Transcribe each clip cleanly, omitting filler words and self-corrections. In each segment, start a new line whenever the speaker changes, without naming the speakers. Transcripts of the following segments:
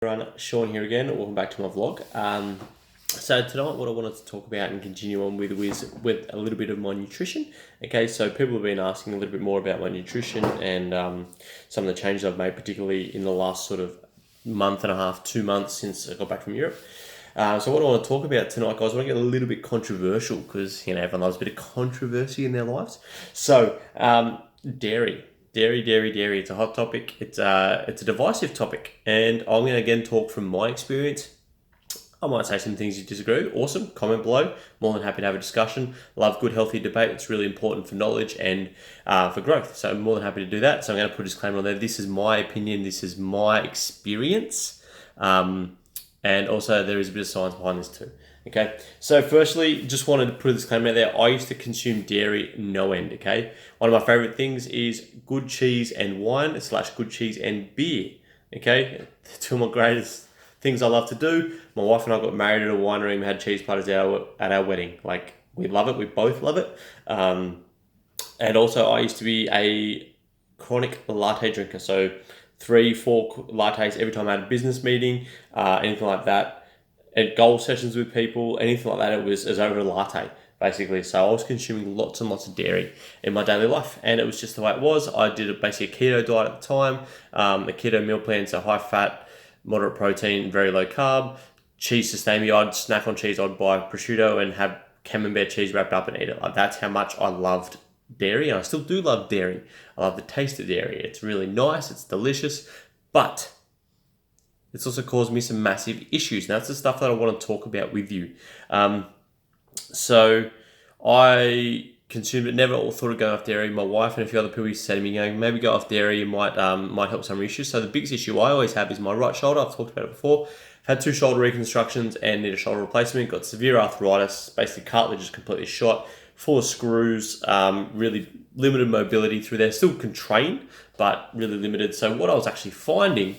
Everyone, Sean here again. Welcome back to my vlog. So tonight, what I wanted to talk about and continue on with is with a little bit of my nutrition. Okay, so people have been asking a little bit more about my nutrition and some of the changes I've made, particularly in the last sort of month and a half, 2 months since I got back from Europe. So what I want to talk about tonight, guys, I want to get a little bit controversial because everyone loves a bit of controversy in their lives. So dairy. Dairy. It's a hot topic. It's a divisive topic, and I'm going to again talk from my experience. I might say some things you disagree with. Awesome. Comment below. More than happy to have a discussion. Love good, healthy debate. It's really important for knowledge and for growth. So I'm more than happy to do that. So I'm going to put a disclaimer on there. This is my opinion. This is my experience. And also there is a bit of science behind this too. Okay, so firstly, just wanted to put a disclaimer out there. I used to consume dairy no end, okay? One of my favorite things is good cheese and wine / good cheese and beer, okay? Two of my greatest things I love to do. My wife and I got married at a winery and had cheese platters at our wedding. Like, we love it. We both love it. And also, I used to be a chronic latte drinker. So 3-4 lattes every time I had a business meeting, anything like that. At goal sessions with people, anything like that, it was over a latte, basically. So I was consuming lots and lots of dairy in my daily life, and it was just the way it was. I did basically a keto diet at the time, a keto meal plan, so high fat, moderate protein, very low carb. Cheese sustained me. I'd snack on cheese. I'd buy prosciutto and have camembert cheese wrapped up and eat it. Like, that's how much I loved dairy, and I still do love dairy. I love the taste of dairy. It's really nice. It's delicious, but it's also caused me some massive issues. Now, that's the stuff that I want to talk about with you. So I consumed it, never thought of going off dairy. My wife and a few other people used to say to me, maybe go off dairy, it might help some issues. So the biggest issue I always have is my right shoulder. I've talked about it before. I've had 2 shoulder reconstructions and need a shoulder replacement. Got severe arthritis, basically cartilage is completely shot, full of screws, really limited mobility through there. Still can train, but really limited. So what I was actually finding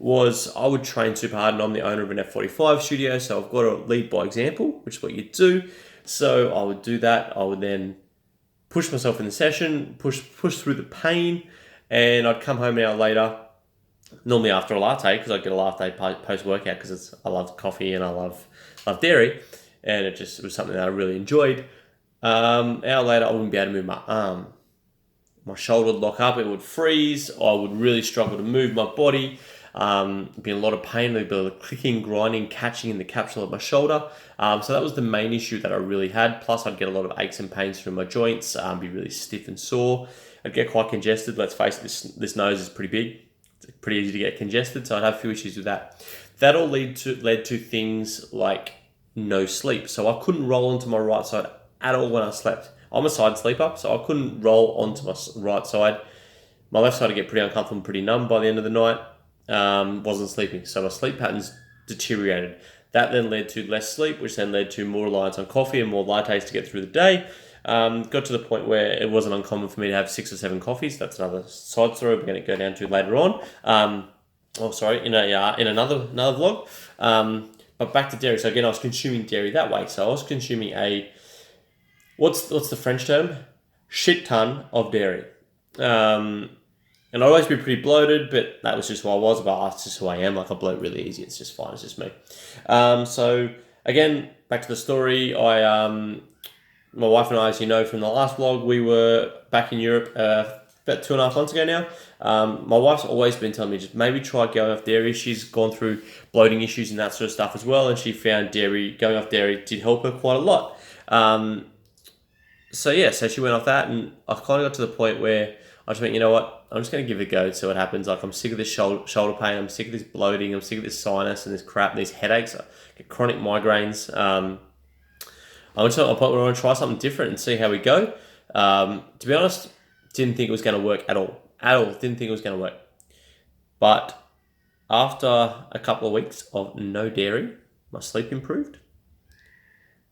was I would train super hard, and I'm the owner of an F45 studio, so I've got to lead by example, which is what you do. So I would do that. I would then push myself in the session, push through the pain, and I'd come home an hour later, normally after a latte, because I'd get a latte post-workout because I love coffee and I love dairy, and it was something that I really enjoyed. An hour later, I wouldn't be able to move my arm. My shoulder would lock up, it would freeze, I would really struggle to move my body. Be a lot of pain, there'd be a clicking, grinding, catching in the capsule of my shoulder. So that was the main issue that I really had. Plus, I'd get a lot of aches and pains through my joints, be really stiff and sore. I'd get quite congested. Let's face it, this nose is pretty big. It's pretty easy to get congested, so I'd have a few issues with that. That all led to things like no sleep. So I couldn't roll onto my right side at all when I slept. I'm a side sleeper, so I couldn't roll onto my right side. My left side would get pretty uncomfortable and pretty numb by the end of the night. Wasn't sleeping, so my sleep patterns deteriorated. That then led to less sleep, which then led to more reliance on coffee and more lattes to get through the day. Got to the point where it wasn't uncommon for me to have 6 or 7 coffees. That's another side story we're going to go down to later on. In another vlog. But back to dairy. So again, I was consuming dairy that way. So I was consuming what's the French term? Shit ton of dairy. And I'd always be pretty bloated, but that was just who I was. But that's just who I am. Like, I bloat really easy. It's just fine. It's just me. So again, back to the story. My wife and I, as you know from the last vlog, we were back in Europe about 2.5 months ago now. My wife's always been telling me just maybe try going off dairy. She's gone through bloating issues and that sort of stuff as well, and she found going off dairy did help her quite a lot. So she went off that, and I kind of got to the point where I just went, you know what? I'm just going to give it a go, see what happens. Like, I'm sick of this shoulder pain. I'm sick of this bloating. I'm sick of this sinus and this crap, these headaches. I get chronic migraines. I went to a point where I want to try something different and see how we go. To be honest, didn't think it was going to work at all. Didn't think it was going to work. But after a couple of weeks of no dairy, my sleep improved.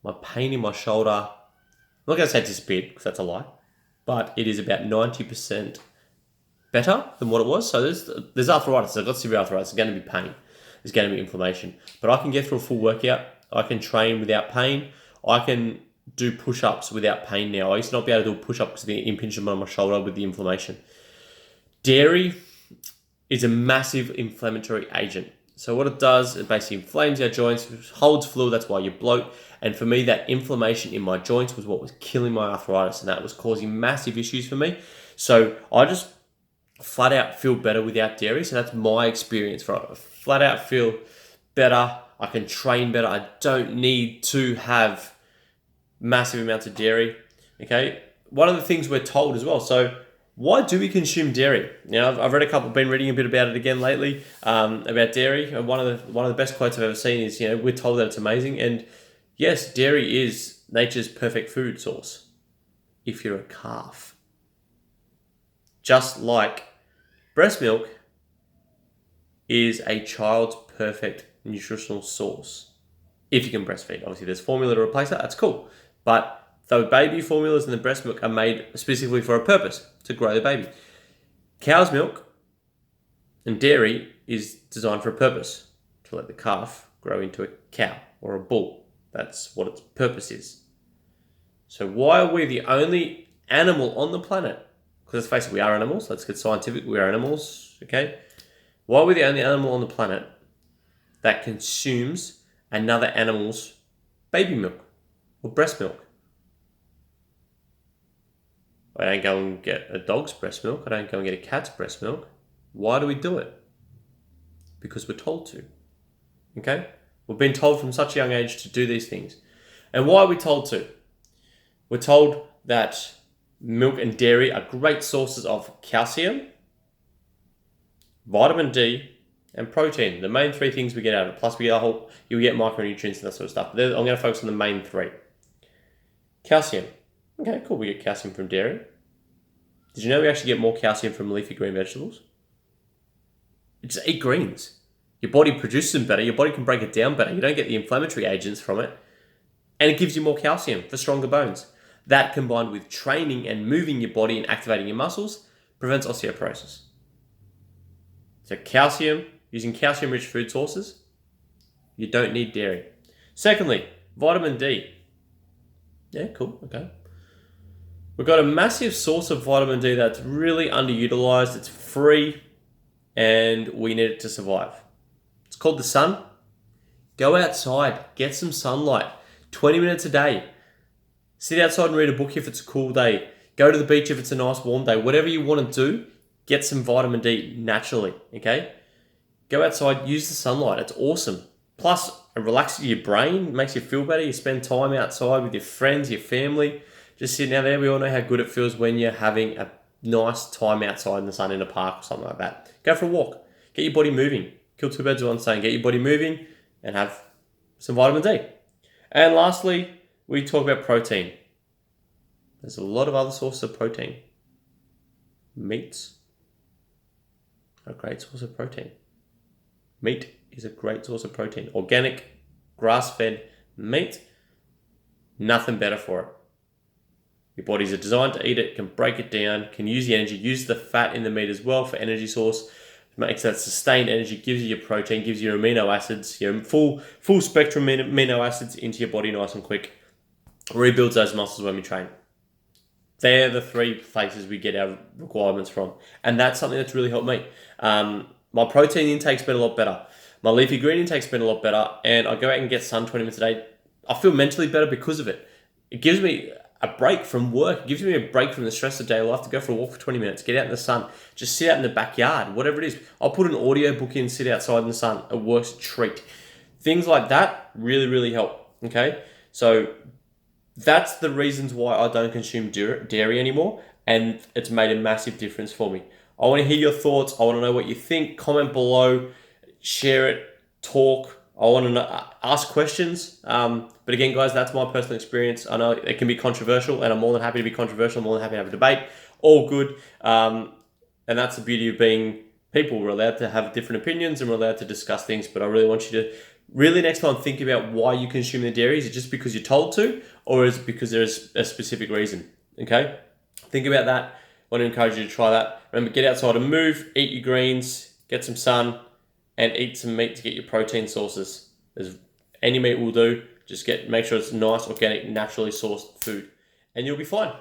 My pain in my shoulder, I'm not going to say disappeared, because that's a lie, but it is about 90% better than what it was. So there's arthritis. I've got severe arthritis. There's going to be pain. There's going to be inflammation. But I can get through a full workout. I can train without pain. I can do push-ups without pain now. I used to not be able to do a push-up because of the impingement on my shoulder with the inflammation. Dairy is a massive inflammatory agent. So what it does, it basically inflames our joints, holds fluid, that's why you bloat. And for me, that inflammation in my joints was what was killing my arthritis, and that was causing massive issues for me. So I just flat out feel better without dairy. So that's my experience for it. Flat out feel better. I can train better. I don't need to have massive amounts of dairy. Okay. One of the things we're told as well. So why do we consume dairy? I've read been reading a bit about it again lately, about dairy. And one of the best quotes I've ever seen is, we're told that it's amazing. And yes, dairy is nature's perfect food source if you're a calf. Just like breast milk is a child's perfect nutritional source if you can breastfeed. Obviously, there's formula to replace that. That's cool. But the baby formulas and the breast milk are made specifically for a purpose, to grow the baby. Cow's milk and dairy is designed for a purpose, to let the calf grow into a cow or a bull. That's what its purpose is. So why are we the only animal on the planet? Because let's face it, we are animals. Let's get scientific. We are animals, okay? Why are we the only animal on the planet that consumes another animal's baby milk or breast milk? I don't go and get a dog's breast milk. I don't go and get a cat's breast milk. Why do we do it? Because we're told to, okay? We've been told from such a young age to do these things. And why are we told to? We're told that milk and dairy are great sources of calcium, vitamin D, and protein. The main three things we get out of it. Plus, you get micronutrients and that sort of stuff. But I'm going to focus on the main three. Calcium. Okay, cool. We get calcium from dairy. Did you know we actually get more calcium from leafy green vegetables? Just eat greens. Your body produces them better. Your body can break it down better. You don't get the inflammatory agents from it. And it gives you more calcium for stronger bones. That, combined with training and moving your body and activating your muscles, prevents osteoporosis. So calcium, using calcium-rich food sources, you don't need dairy. Secondly, vitamin D. Yeah, cool, okay. We've got a massive source of vitamin D that's really underutilized. It's free, and we need it to survive. It's called the sun. Go outside, get some sunlight. 20 minutes a day. Sit outside and read a book if it's a cool day. Go to the beach if it's a nice warm day. Whatever you want to do, get some vitamin D naturally, okay? Go outside, use the sunlight. It's awesome. Plus, it relaxes your brain, makes you feel better. You spend time outside with your friends, your family, just sitting out there. We all know how good it feels when you're having a nice time outside in the sun in a park or something like that. Go for a walk. Get your body moving. Kill two birds with one stone. Get your body moving and have some vitamin D. And lastly, we talk about protein. There's a lot of other sources of protein. Meats are a great source of protein. Meat is a great source of protein. Organic, grass-fed meat, nothing better for it. Your bodies are designed to eat it, can break it down, can use the energy, use the fat in the meat as well for energy source. Makes that sustained energy, gives you your protein, gives you your amino acids, your full spectrum amino acids into your body nice and quick. Rebuilds those muscles when we train. They're the three places we get our requirements from. And that's something that's really helped me. My protein intake's been a lot better. My leafy green intake's been a lot better. And I go out and get sun 20 minutes a day. I feel mentally better because of it. It gives me a break from work. It gives me a break from the stress of daily life to go for a walk for 20 minutes, get out in the sun, just sit out in the backyard, whatever it is. I'll put an audio book in, sit outside in the sun. It works a treat. Things like that really, really help. Okay? So that's the reasons why I don't consume dairy anymore. And it's made a massive difference for me. I want to hear your thoughts. I want to know what you think. Comment below, share it, talk. I want to ask questions. But again, guys, that's my personal experience. I know it can be controversial, and I'm more than happy to be controversial. I'm more than happy to have a debate. All good. And that's the beauty of being people. We're allowed to have different opinions, and we're allowed to discuss things. But I really want you to really next time think about why you consume the dairy. Is it just because you're told to, or is it because there's a specific reason? Okay? Think about that. I want to encourage you to try that. Remember, get outside and move, eat your greens, get some sun, and eat some meat to get your protein sources. Any meat will do. Just make sure it's nice, organic, naturally sourced food, and you'll be fine.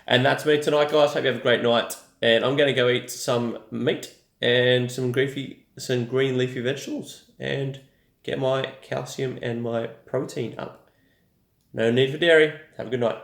And that's me tonight, guys. Hope you have a great night. And I'm going to go eat some meat and some some green leafy vegetables and get my calcium and my protein up. No need for dairy. Have a good night.